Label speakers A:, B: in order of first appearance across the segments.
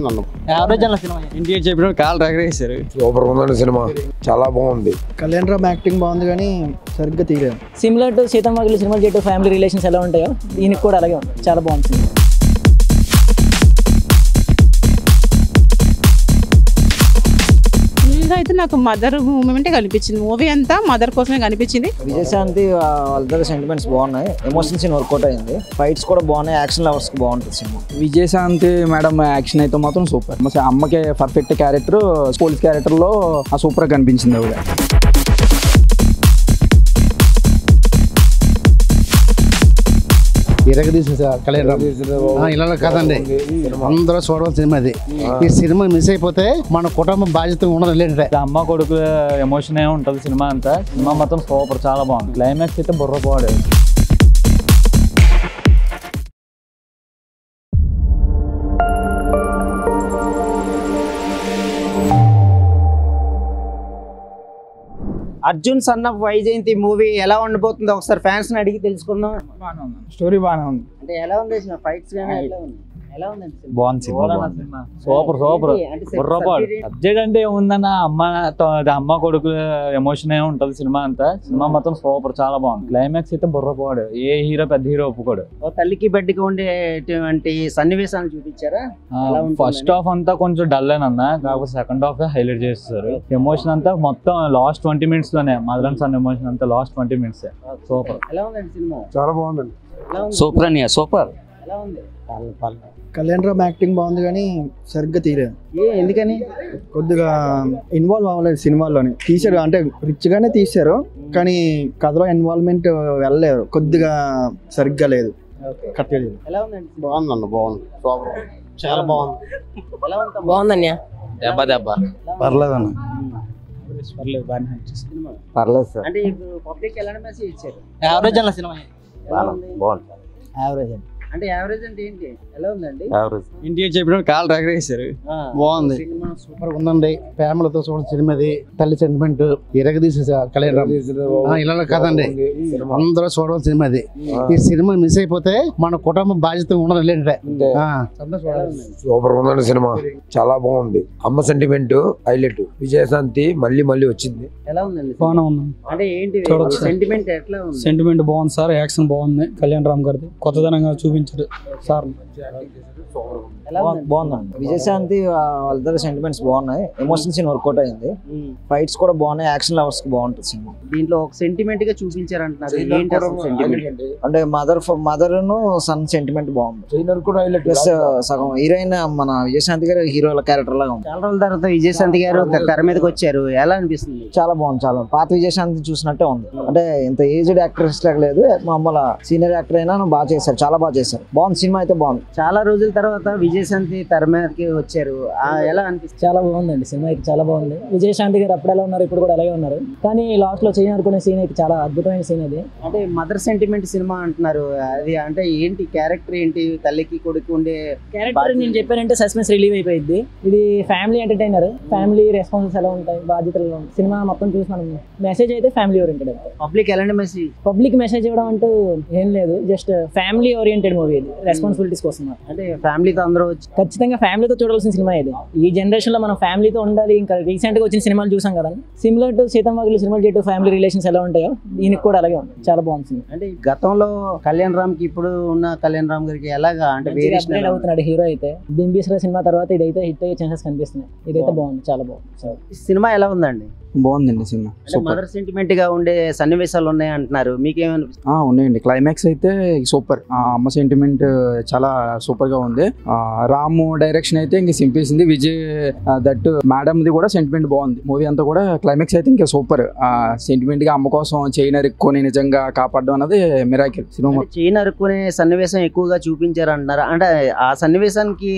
A: బాగుందన్న.
B: యావరేజ్ అన్న cinema.
C: India చెప్పిన కాల్ రగరేసారు.
A: సూపర్ ఉందండి సినిమా, చాలా బాగుంది.
D: కళ్యాణ్ రామ్ యాక్టింగ్ బాగుంది కానీ సరిగ్గా తీయలేదు.
B: సిమిలర్ టు సీతమ్మగిలి సినిమాలు చేయటం ఫ్యామిలీ రిలేషన్స్ ఎలా ఉంటాయో దీనికి కూడా అలాగే ఉంది. చాలా బాగుంది సినిమా.
E: అయితే నాకు మదర్ మూమెంటే కనిపించింది. మూవీ అంతా మదర్ కోసమే కనిపించింది.
F: విజయశాంతి వాళ్ళ సెంటిమెంట్స్ బాగున్నాయి, ఎమోషన్స్ వర్కౌట్ అయింది, ఫైట్స్ కూడా బాగున్నాయి, యాక్షన్ లవర్స్ కి బాగుంటుంది సినిమా.
C: విజయశాంతి మేడం యాక్షన్ అయితే మాత్రం సూపర్. అమ్మకి పర్ఫెక్ట్ క్యారెక్టర్, పోలీస్ క్యారెక్టర్ లో సూపర్ గా కనిపించింది ఆవిడ.
G: ఇరగదీసే కళ్యాణ్ రామ్ ఇలా కాదండి, అందరూ చూడవలసిన సినిమా అది. ఈ సినిమా మిస్ అయిపోతే మన కుటుంబం బాధ్యత ఉండదు. లేదంటే
H: అమ్మ కొడుకు ఎమోషన్ ఏ ఉంటుంది సినిమా అంతా. సినిమా మొత్తం సూపర్, చాలా బాగుంది. క్లైమాక్స్ అయితే బుర్రపోడు.
F: Arjun son of Vaijayanthi movie ఎలా ఉండబోతుందో ఒకసారి ఫ్యాన్స్ ని అడిగి తెలుసుకుందాం.
C: స్టోరీ బాగానే ఉంది.
F: అంటే ఎలా ఉంది ఫైట్స్ కానీ ఎలా ఉంది?
H: బాగుంది సినిమా, సూపర్ సూపర్. బుర్రపోడు సబ్జెక్ట్ అంటే ఏముందన్న, అమ్మ కొడుకు ఎమోషన్ ఏ ఉంటుంది సినిమా అంతా. సినిమా మొత్తం సూపర్, చాలా బాగుంది. క్లైమాక్స్ అయితే బుర్రపోడు. ఏ హీరో పెద్ద హీరో ఒప్పుకోడు.
F: తల్లికి బిడ్డకి ఉండేటువంటి సన్నివేశాలు చూపించారా?
H: ఫస్ట్ హాఫ్ అంతా కొంచెం డల్ అన్న, కాకపోతే సెకండ్ హాఫ్ హైలైట్ చేస్తారు. ఎమోషన్ అంతా మొత్తం లాస్ట్ 20 minutes లోనే, మదర్ అండ్ సన్ ఎమోషన్ అంతా లాస్ట్ 20 minutes. సూపర్.
F: ఎలా ఉందండి సినిమా?
A: చాలా బాగుందండి.
H: సూపర్ అన్నయ్య, సూపర్.
F: ఎలా ఉంది?
D: కళ్యాణ్ రామ్ యాక్టింగ్ బాగుంది కానీ సరిగ్గా తీయలేదు.
F: ఎందుకని?
D: కొద్దిగా ఇన్వాల్వ్ అవ్వలేదు సినిమాలోని. తీశారు అంటే రిచ్ గానే తీశారు కానీ కథలో ఇన్వాల్వ్మెంట్ వెళ్ళలేదు, కొద్దిగా సరిగ్గా లేదు.
F: ఎలా ఉందండి?
A: బాగుందన్న, బాగుంది, సూపర్, చాలా బాగుంది.
B: బాగుందన్య.
C: దెబ్బ దెబ్బ
G: పర్లేదన్న,
F: పర్లేదు సార్. అంటే ఇప్పుడు పబ్లిక్ ఎలాంటి మెసేజ్ ఇచ్చారు?
B: యావరేజ్ అన్న సినిమా.
F: బాగుంది.
B: యావరేజ్ అండి.
F: అంటే యావరేజ్ అంటే ఏంటి? ఎలా ఉందండి?
C: ఇండియా చెప్పిన కాల్ రగరేసారు. బాగుంది
G: సినిమా, సూపర్ ఉందండి. ఫ్యామిలీతో చూడండి సినిమా అది. తల్లి సెంటిమెంట్ ఇరగదీసే కళ్యాణ్ రామ్ ఇలా కాదండి, అందరూ చూడవలసిన సినిమా అది. ఈ సినిమా మిస్ అయిపోతే మన కుటుంబం బాధ్యత ఉండదు. లేదంటే
A: సూపర్ ఉందండి సినిమా, చాలా బాగుంది. అమ్మ సెంటిమెంట్ హైలైట్. విజయశాంతి మళ్ళీ మళ్ళీ వచ్చింది.
F: ఎలా ఉందండి?
I: బాగానే ఉంది.
F: అంటే ఏంటి సెంటిమెంట్ ఎట్లా ఉంది?
I: సెంటిమెంట్ బాగుంది సార్, యాక్షన్ బాగుంది. కళ్యాణ్ రామ్ గారిది కొత్తదనంగా చూపించారు సార్.
F: బాగుందండి. విజయశాంతి వాళ్ళ సెంటిమెంట్స్ బాగున్నాయి, ఎమోషన్స్ వర్కౌట్ అయింది, ఫైట్స్ కూడా బాగున్నాయి, యాక్షన్ లవర్స్ కి బాగుంటుంది సినిమా. దీంట్లో ఒక సెంటిమెంట్ గా చూపించారంటున్నారు. అంటే మదర్ ను సన్ సెంటిమెంట్ బాగుంది. ప్లస్ సగం హీరోయిన్ మన విజయశాంతి గారు హీరోల క్యారెక్టర్ లాగా ఉంది. చాలా రోజుల తర్వాత విజయశాంతి గారు తెర మీదకి వచ్చారు, ఎలా అనిపిస్తుంది? చాలా బాగుంది, చాలా పాత విజయశాంతి చూసినట్టే ఉంది. అంటే ఇంత ఏజ్డ్ యాక్టర్స్ లాగా లేదు, మామూలు సీనియర్ యాక్టర్ అయినా బాగా చేశారు, చాలా బాగా చేశారు. బాగుంది సినిమా అయితే బాగుంది. చాలా రోజుల తర్వాత విజయశాంతి తెర మీదకి వచ్చారు, ఎలా అనిపిస్తుంది?
B: చాలా బాగుందండి సినిమా అయితే, చాలా బాగుంది. విజయశాంతి గారు అప్పుడు ఎలా ఉన్నారు, ఇప్పుడు కూడా అలాగే ఉన్నారు. కానీ లాస్ట్ లో చేయనుకునే సీన్ అయితే చాలా అద్భుతమైన సీన్ అది.
F: అంటే మదర్ సెంటిమెంట్ సినిమా అంటున్నారు, అది అంటే ఏంటి? క్యారెక్టర్ ఏంటి? తల్లికి కొడుకు ఉండే
B: క్యారెక్టర్ నేను చెప్పానంటే సస్పెన్స్ రిలీవ్ అయిపోయింది. ఇది ఫ్యామిలీ ఎంటర్టైనర్, ఫ్యామిలీ రెస్పాన్సెస్ ఎలా ఉంటాయి, బాధ్యతలు. సినిమా మొత్తం చూసి మనం మెసేజ్ అయితే ఫ్యామిలీ ఓరియంటెడ్.
F: పబ్లిక్ ఎలాంటి మెసేజ్?
B: పబ్లిక్ మెసేజ్ ఇవ్వడం అంటూ ఏం లేదు, జస్ట్ ఫ్యామిలీ ఓరియంటెడ్ మూవీ ఇది, రెస్పాన్సిబిలిటీస్ కోసం.
F: అంటే ఫ్యామిలీతో అందరూ
B: ఖచ్చితంగా ఫ్యామిలీతో చూడాల్సిన సినిమా ఇది. ఈ జనరేషన్ లో మనం ఫ్యామిలీతో ఉండాలి. ఇంకా రీసెంట్ గా వచ్చిన సినిమాలు చూసాం కదా, సిమిలర్ టు సీతమ్మగిలి సినిమాలు చేయటం ఫ్యామిలీ రిలేషన్స్ ఎలా ఉంటాయో దీనికి కూడా అలాగే ఉంది, చాలా బాగుంది సినిమా.
F: అంటే గతంలో కళ్యాణ్ రామ్ కి ఇప్పుడు ఉన్న కళ్యాణ్ రామ్ గారికి ఎలాగా అంటే
B: అప్గ్రేడ్ అవుతున్నాడు హీరో అయితే. బింబిసారా సినిమా తర్వాత ఇదైతే హిట్ అయ్యే ఛాన్సెస్ కనిపిస్తున్నాయి. ఇదైతే బాగుంది, చాలా బాగుంది.
F: సినిమా ఎలా ఉందండి?
C: బాగుందండి సినిమా.
F: మదర్ సెంటిమెంట్ గా ఉండే సన్నివేశాలు ఉన్నాయి అంటున్నారు, మీకేమనిపిస్తుంది?
C: ఉన్నాయండి. క్లైమాక్స్ అయితే సూపర్. అమ్మ సెంటిమెంట్ చాలా సూపర్ గా ఉంది. రాము డైరెక్షన్ అయితే ఇంక సింపేసింది. విజయ్ దట్ మేడంది కూడా సెంటిమెంట్ బాగుంది. మూవీ అంతా కూడా క్లైమాక్స్ అయితే ఇంకా సూపర్. సెంటిమెంట్ గా అమ్మ కోసం చేయి నరుక్కొని నిజంగా కాపాడడం అనేది మిరాకిల్. సినిమా
F: చేయి నరుక్కునే సన్నివేశం ఎక్కువగా చూపించారు అంటున్నారు. అంటే ఆ సన్నివేశానికి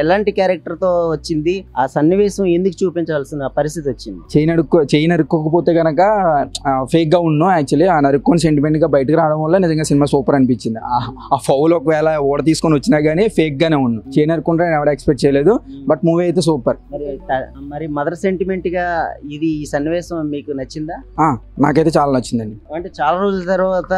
F: ఎలాంటి క్యారెక్టర్ తో వచ్చింది? ఆ సన్నివేశం ఎందుకు చూపించాల్సిన పరిస్థితి వచ్చింది?
C: చేయి నరుక్కు చెయ్యి నరుక్కోకపోతే కనుక ఫేక్ గా ఉన్నాం. యాక్చువల్లీ ఆ నరుక్కొని సెంటిమెంట్ గా బయటకు రావడం వల్ల నిజంగా సినిమా సూపర్ అనిపించింది. ఆ ఫౌల్ ఒకవేళ ఓడ తీసుకొని వచ్చినా గానీ ఫేక్ గానే ఉన్నాం. చెయ్యి నరుక్కుంటే నేను ఎవరు ఎక్స్పెక్ట్ చేయలేదు. బట్ మూవీ అయితే సూపర్.
F: మరి మదర్ సెంటిమెంట్ గా ఇది ఈ సన్నివేశం మీకు నచ్చిందా?
C: నాకైతే చాలా నచ్చిందండి.
F: అంటే చాలా రోజుల తర్వాత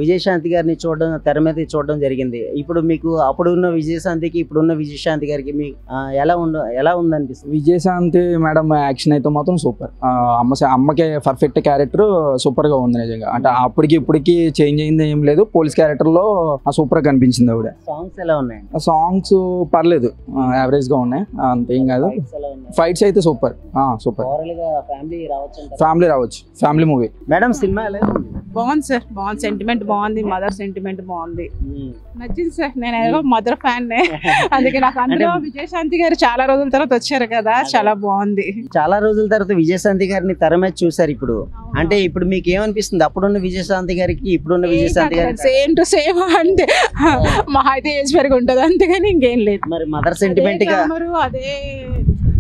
F: విజయశాంతి గారిని చూడడం, తెర మీద చూడడం జరిగింది. ఇప్పుడు మీకు అప్పుడున్న విజయశాంతికి ఇప్పుడున్న విజయశాంతి గారికి మీకు ఎలా ఉందనిపిస్తుంది?
C: విజయశాంతి మేడం యాక్షన్ అయితే మాత్రం సూపర్. అమ్మకి పర్ఫెక్ట్ క్యారెక్టర్ సూపర్ గా ఉంది నిజంగా. అంటే అప్పటికి ఇప్పటికి చేంజ్ అయింది ఏం లేదు. పోలీస్ క్యారెక్టర్ లో సూపర్ గా కనిపించింది ఆవిడ.
F: సాంగ్స్ ఎలా ఉన్నాయి?
C: సాంగ్స్ పర్లేదు, యావరేజ్ గా ఉన్నాయి, అంతేం కాదు. ఫైట్స్ అయితే సూపర్. ఫ్యామిలీ రావచ్చు, ఫ్యామిలీ మూవీ.
F: మేడం సినిమా ఎలా ఉంది?
E: బాగుంది సార్, బాగుంది. సెంటిమెంట్ బాగుంది, మదర్ సెంటిమెంట్ బాగుంది, నచ్చింది సార్. నేను ఏదో మదర్ ఫ్యాన్, అందుకే నాకు అందులో విజయశాంతి గారు చాలా రోజుల తర్వాత వచ్చారు కదా, చాలా బాగుంది.
F: చాలా రోజుల తర్వాత విజయశాంతి గారిని తెర మీద చూసారు. ఇప్పుడు అంటే ఇప్పుడు మీకు ఏమనిపిస్తుంది? అప్పుడున్న విజయశాంతి గారికి ఇప్పుడున్న విజయశాంతి గారికి
E: సేమ్ టు సేమ్, అంటే మా అయితే ఏజ్ పెరిగి ఉంటది, అంతేగాని ఇంకేం లేదు.
F: మరి మదర్ సెంటిమెంట్ గా
E: అదే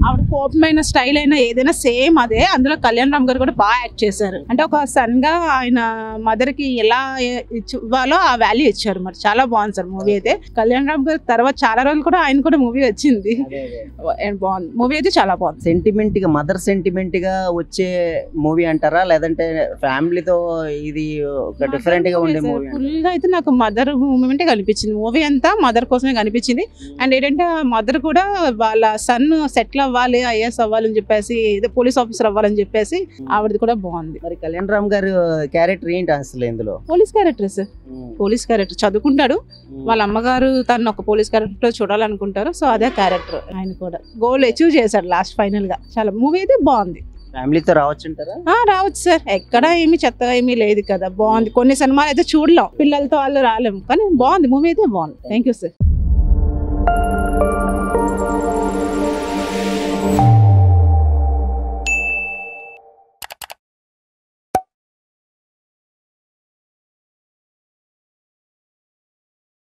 E: ఆవిడ కోపమైన స్టైల్ అయినా ఏదైనా సేమ్ అదే. అందులో కళ్యాణ్ రామ్ గారు కూడా బాగా యాక్ట్ చేశారు. అంటే ఒక సన్ గా ఆయన మదర్ కి ఎలా ఇవ్వాలో ఆ వాల్యూ ఇచ్చారు. మరి చాలా బాగుంది సార్ మూవీ అయితే. కళ్యాణ్ రామ్ గారు తర్వాత చాలా రోజులు కూడా ఆయన కూడా మూవీ వచ్చింది, బాగుంది మూవీ అయితే, చాలా బాగుంది.
F: సెంటిమెంట్ గా మదర్ సెంటిమెంట్ గా వచ్చే మూవీ అంటారా, లేదంటే ఫ్యామిలీతో ఇది ఒక డిఫరెంట్ గా ఉండే మూవీ?
E: ఫుల్ గా అయితే నాకు మదర్ మూమెంటే కనిపించింది. మూవీ అంతా మదర్ కోసమే కనిపించింది. అండ్ ఏంటంటే మదర్ కూడా వాళ్ళ సన్ సెటిల్ అవ్వాలి, ఐఏఎస్ అవ్వాలని చెప్పేసి, పోలీస్ ఆఫీసర్ అవ్వాలని చెప్పేసి ఆవిడది కూడా బాగుంది.
F: మరి కళ్యాణ్ రామ్ గారు క్యారెక్టర్ ఏంటి అసలు ఇందులో?
E: Police character sir, police character. చదువుకుంటాడు, వాళ్ళ అమ్మగారు తను ఒక పోలీస్ క్యారెక్టర్ చూడాలనుకుంటారు. సో అదే క్యారెక్టర్. ఆయన కూడా గోల్ అచీవ్ చేశాడు లాస్ట్ ఫైనల్ గా. చాలా మూవీ అయితే బాగుంది.
F: ఫ్యామిలీతో రావచ్చు అంటారా?
E: రావచ్చు సార్, ఎక్కడ ఏమి చెత్తగా ఏమీ లేదు కదా, బాగుంది. కొన్ని సినిమాలు అయితే చూడలేం, పిల్లలతో వాళ్ళు రాలేము, కానీ బాగుంది మూవీ అయితే, బాగుంది. Thank you sir.